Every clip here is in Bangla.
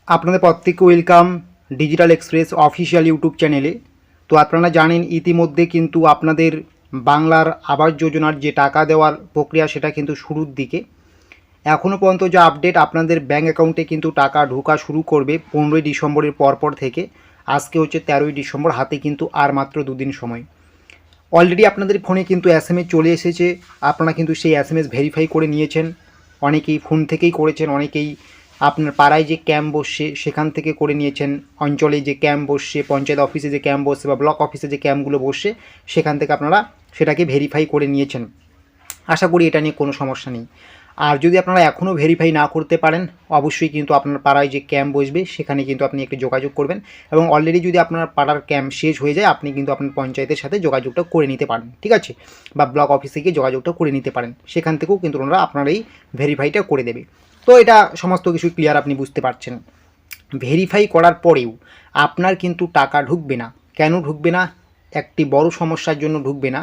আপনাদের প্রত্যেককে welcome digital express official YouTube চ্যানেলে। তো আপনারা জানেন ইতিমধ্যে কিন্তু আপনাদের বাংলার আবাস যোজনার যে টাকা দেওয়ার প্রক্রিয়া সেটা কিন্তু শুরুর দিকে। এখনও পর্যন্ত যা আপডেট, আপনাদের ব্যাঙ্ক অ্যাকাউন্টে কিন্তু টাকা ঢোকা শুরু করবে 15ই ডিসেম্বরের পরপর থেকে। আজকে হচ্ছে 13ই ডিসেম্বর, হাতে কিন্তু আর মাত্র দুদিন সময়। অলরেডি আপনাদের ফোনে কিন্তু এসএমএস চলে এসেছে, আপনারা কিন্তু সেই এসএমএস ভেরিফাই করে নিয়েছেন। অনেকেই ফোন থেকেই করেছেন, অনেকেই আপনার পাড়ায় যে ক্যাম্প বসছে সেখান থেকে করে নিয়েছেন, অঞ্চলে যে ক্যাম্প বসছে, পঞ্চায়েত অফিসে যে ক্যাম্প বসছে বা ব্লক অফিসে যে ক্যাম্পগুলো বসছে সেখান থেকে আপনারা সেটাকে ভেরিফাই করে নিয়েছেন। আশা করি এটা নিয়ে কোনো সমস্যা নেই। আর যদি আপনারা এখনও ভেরিফাই না করতে পারেন, অবশ্যই কিন্তু আপনার পাড়ায় যে ক্যাম্প বসবে সেখানে কিন্তু আপনি একটু যোগাযোগ করবেন। এবং অলরেডি যদি আপনার পাড়ার ক্যাম্প শেষ হয়ে যায়, আপনি কিন্তু আপনার পঞ্চায়েতের সাথে যোগাযোগটা করে নিতে পারেন, ঠিক আছে, বা ব্লক অফিসে গিয়ে যোগাযোগটা করে নিতে পারেন। সেখান থেকেও কিন্তু ওনারা আপনার এই ভেরিফাইটা করে দেবে। তো এটা সমস্ত কিছু ক্লিয়ার, আপনি বুঝতে পারছেন। ভেরিফাই করার পরেও আপনার কিন্তু টাকা ঢুকবে না। কেন ঢুকবে না? একটি বড় সমস্যার জন্য ঢুকবে না।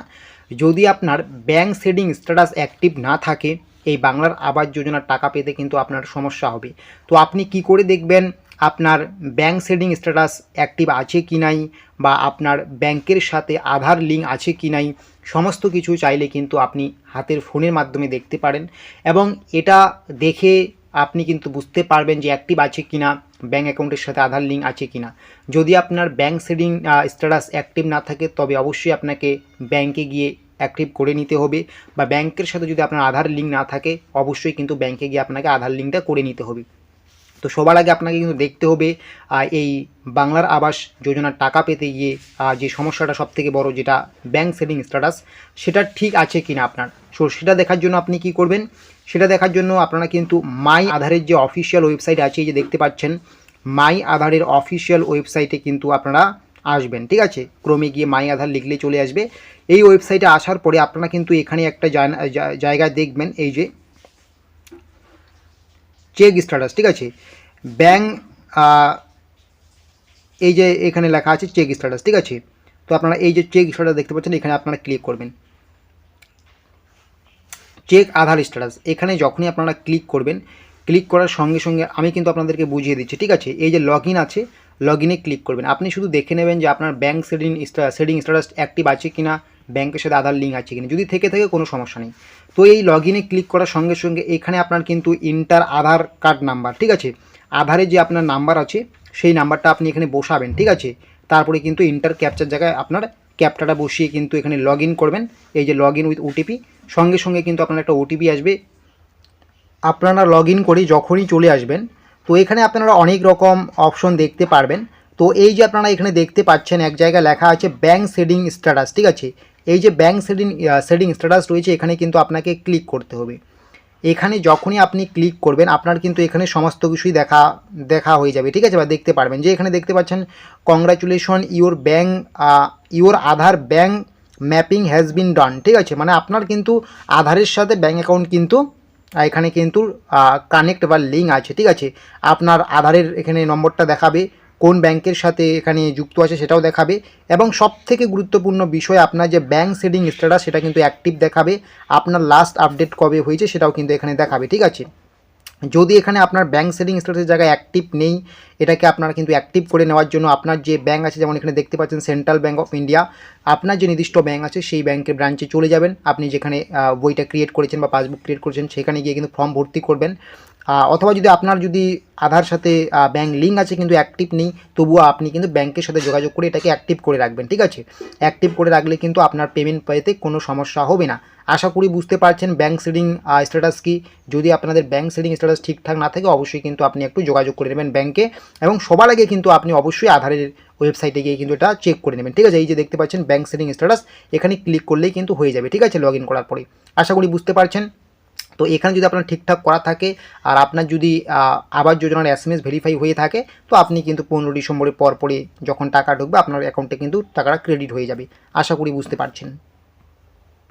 যদি আপনার ব্যাঙ্ক সেভিং স্ট্যাটাস অ্যাক্টিভ না থাকে, এই বাংলার আবাস যোজনার টাকা পেতে কিন্তু আপনার সমস্যা হবে। তো আপনি কি করে দেখবেন আপনার ব্যাঙ্ক সেভিং স্ট্যাটাস অ্যাক্টিভ আছে কি নাই, বা আপনার ব্যাংকের সাথে আধার লিঙ্ক আছে কি নাই, সমস্ত কিছু চাইলে কিন্তু আপনি হাতের ফোনের মাধ্যমে দেখতে পারেন। এবং এটা দেখে আপনি কিন্তু বুঝতে পারবেন যে অ্যাক্টিভ আছে কি না, ব্যাঙ্ক অ্যাকাউন্টের সাথে আধার লিঙ্ক আছে কি না। যদি আপনার ব্যাঙ্ক সেভিং স্ট্যাটাস অ্যাক্টিভ না থাকে, তবে অবশ্যই আপনাকে ব্যাংকে গিয়ে অ্যাক্টিভ করে নিতে হবে, বা ব্যাংকের সাথে যদি আপনার আধার লিঙ্ক না থাকে, অবশ্যই কিন্তু ব্যাংকে গিয়ে আপনাকে আধার লিঙ্কটা করে নিতে হবে। তো সবার আগে আপনাকে কিন্তু দেখতে হবে এই বাংলার আবাস যোজনার টাকা পেতে গিয়ে যে সমস্যাটা সবথেকে বড়, যেটা ব্যাঙ্ক সেভিং স্ট্যাটাস, সেটা ঠিক আছে কি না আপনার। সো সেটা দেখার জন্য আপনি কি করবেন? সেটা দেখার জন্য আপনারা কিন্তু মাই আধারের যে অফিসিয়াল ওয়েবসাইট আছে, এই যে দেখতে পাচ্ছেন মাই আধারের অফিসিয়াল ওয়েবসাইটে কিন্তু আপনারা আসবেন, ঠিক আছে। ক্রমে গিয়ে মাই আধার লিখলে চলে আসবে। এই ওয়েবসাইটে আসার পরে আপনারা কিন্তু এখানে একটা জায়গায় দেখবেন এই যে চেক স্ট্যাটাস, ঠিক আছে। ব্যাঙ্ক এই যে এখানে লেখা আছে চেক স্ট্যাটাস, ঠিক আছে। তো আপনারা এই যে চেক স্ট্যাটাস দেখতে পাচ্ছেন, এখানে আপনারা ক্লিক করবেন। চেক আধার স্ট্যাটাস, এখানে যখনই আপনারা ক্লিক করবেন, ক্লিক করার সঙ্গে সঙ্গে আমি কিন্তু আপনাদেরকে বুঝিয়ে দিচ্ছি, ঠিক আছে। এই যে লগ ইন আছে, লগ ইনে ক্লিক করবেন। আপনি শুধু দেখে নেবেন যে আপনার ব্যাঙ্ক সেভিং স্ট্যাটাস অ্যাক্টিভ আছে কি না, ব্যাঙ্কের সাথে আধার লিঙ্ক আছে কিনা। যদি থেকে থাকে কোনো সমস্যা নেই। তো এই লগ ইনে ক্লিক করার সঙ্গে সঙ্গে এখানে আপনার কিন্তু ইন্টার আধার কার্ড নাম্বার, ঠিক আছে। আধারে যে আপনার নাম্বার আছে সেই নাম্বারটা আপনি এখানে বসাবেন, ঠিক আছে। তারপরে কিন্তু ইন্টার ক্যাপচার জায়গায় আপনার ক্যাপচাটা বসিয়ে কিন্তু এখানে লগ ইন করবেন। এই যে লগ ইন উইথ ওটিপি, সঙ্গে সঙ্গে কিন্তু আপনার একটা ওটিপি আসবে। আপনারা লগ ইন করে যখনই চলে আসবেন, তো এখানে আপনারা অনেক রকম অপশন দেখতে পারবেন। তো এই যে আপনারা এখানে দেখতে পাচ্ছেন এক জায়গায় লেখা আছে ব্যাঙ্ক সেভিং স্ট্যাটাস, ঠিক আছে। এই যে ব্যাঙ্ক সেভিং স্ট্যাটাস রয়েছে, এখানে কিন্তু আপনাকে ক্লিক করতে হবে। এখানে যখনই আপনি ক্লিক করবেন, আপনার কিন্তু এখানে সমস্ত কিছুই দেখা হয়ে যাবে, ঠিক আছে, বা দেখতে পারবেন। যে এখানে দেখতে পাচ্ছেন congratulation your Aadhaar bank mapping has been done, ঠিক আছে। মানে আপনার কিন্তু আধারের সাথে ব্যাঙ্ক অ্যাকাউন্ট কিন্তু এখানে কিন্তু কানেক্ট বা লিঙ্ক আছে, ঠিক আছে। আপনার আধারের এখানে নম্বরটা দেখাবে, কোন ব্যাংকের সাথে এখানে যুক্ত আছে সেটাও দেখাবে, এবং সবথেকে গুরুত্বপূর্ণ বিষয় আপনার যে ব্যাঙ্ক সেভিং স্ট্যাটাস সেটা কিন্তু অ্যাক্টিভ দেখাবে। আপনার লাস্ট আপডেট কবে হয়েছে সেটাও কিন্তু এখানে দেখাবে, ঠিক আছে। যদি এখানে আপনার ব্যাঙ্ক সেভিং স্ট্যাটাসের জায়গায় অ্যাক্টিভ নেই, এটাকে আপনারা কিন্তু অ্যাক্টিভ করে নেওয়ার জন্য আপনার যে ব্যাঙ্ক আছে, যেমন এখানে দেখতে পাচ্ছেন সেন্ট্রাল ব্যাঙ্ক অফ ইন্ডিয়া, আপনার যে নির্দিষ্ট ব্যাঙ্ক আছে সেই ব্যাঙ্কের ব্রাঞ্চে চলে যাবেন। আপনি যেখানে বইটা ক্রিয়েট করেছেন বা পাসবুক ক্রিয়েট করেছেন সেখানে গিয়ে কিন্তু ফর্ম ভর্তি করবেন। অথবা যদি আপনার আধার সাথে ব্যাঙ্ক লিঙ্ক আছে কিন্তু অ্যাক্টিভ নেই, তবুও আপনি কিন্তু ব্যাঙ্কের সাথে যোগাযোগ করে এটাকে অ্যাক্টিভ করে রাখবেন, ঠিক আছে। অ্যাক্টিভ করে রাখলে কিন্তু আপনার পেমেন্ট পেতে কোনো সমস্যা হবে না। আশা করি বুঝতে পারছেন ব্যাঙ্ক সেভিং স্ট্যাটাস কি। যদি আপনাদের ব্যাঙ্ক সেভিং স্ট্যাটাস ঠিকঠাক না থাকে, অবশ্যই কিন্তু আপনি একটু যোগাযোগ করে নেবেন ব্যাঙ্কে। এবং সবার আগে কিন্তু আপনি অবশ্যই আধারের ওয়েবসাইটে গিয়ে কিন্তু এটা চেক করে নেবেন, ঠিক আছে। এই যে দেখতে পাচ্ছেন ব্যাঙ্ক সেভিং স্ট্যাটাস, এখানে ক্লিক করলেই কিন্তু হয়ে যাবে, ঠিক আছে, লগ ইন করার পরে। আশা করি বুঝতে পারছেন। তো এখানে যদি আপনার ঠিকঠাক করা থাকে, আর আপনার যদি আবাস যোজনার এসএমএস ভেরিফাই হয়ে থাকে, তো আপনি কিন্তু 15 ডিসেম্বরের পরে যখন টাকা ঢুকবে আপনার অ্যাকাউন্টে কিন্তু টাকাটা ক্রেডিট হয়ে যাবে। আশা করি বুঝতে পারছেন।